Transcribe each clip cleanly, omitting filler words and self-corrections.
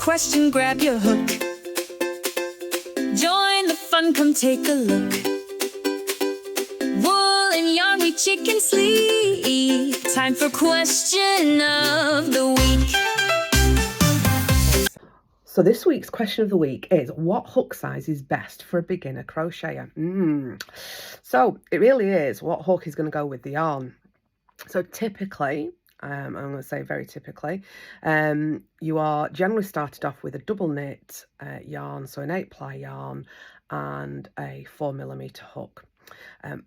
question, grab your hook. Join the fun, come take a look. Wool and yarn, we chicken sleep. Time for question of the week. So this week's question of the week is, what hook size is best for a beginner crocheter? So it really is, what hook is going to go with the yarn? So typically, I'm going to say very typically, you are generally started off with a double knit yarn, so an 8-ply yarn and a 4mm hook.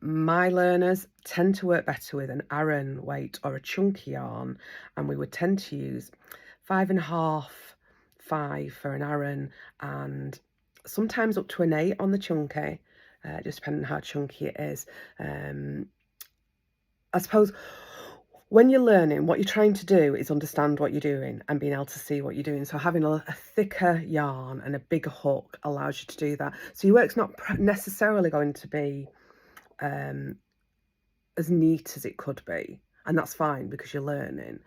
My learners tend to work better with an Aran weight or a chunky yarn, and we would tend to use 5.5, 5 for an Aran, and sometimes up to an 8 on the chunky, just depending on how chunky it is. I suppose when you're learning, what you're trying to do is understand what you're doing and being able to see what you're doing. So having a thicker yarn and a bigger hook allows you to do that. So your work's not necessarily going to be as neat as it could be, and that's fine because you're learning.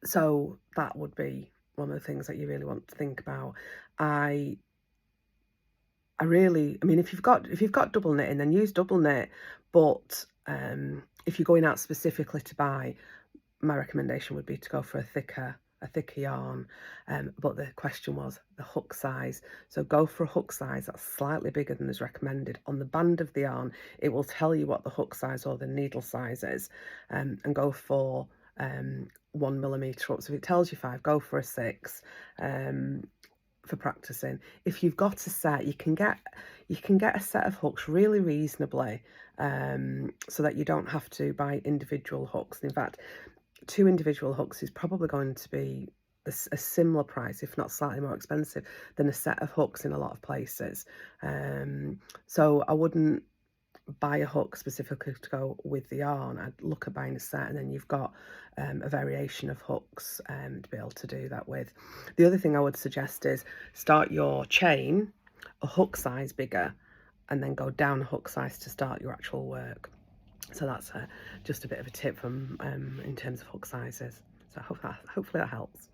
So that would be one of the things that you really want to think about. I mean, if you've got double knitting, then use double knit, but if you're going out specifically to buy, my recommendation would be to go for a thicker yarn. But the question was the hook size, so go for a hook size that's slightly bigger than is recommended. On the band of the yarn, it will tell you what the hook size or the needle size is, and go for 1mm up. So if it tells you 5, go for a 6 for practicing. If you've got a set, you can get a set of hooks really reasonably, so that you don't have to buy individual hooks. In fact, 2 individual hooks is probably going to be a similar price, if not slightly more expensive, than a set of hooks in a lot of places. So I wouldn't buy a hook specifically to go with the yarn. I'd look at buying a set, and then you've got a variation of hooks to be able to do that with. The other thing I would suggest is start your chain a hook size bigger, and then go down a hook size to start your actual work. So that's just a bit of a tip from in terms of hook sizes. So hopefully that helps.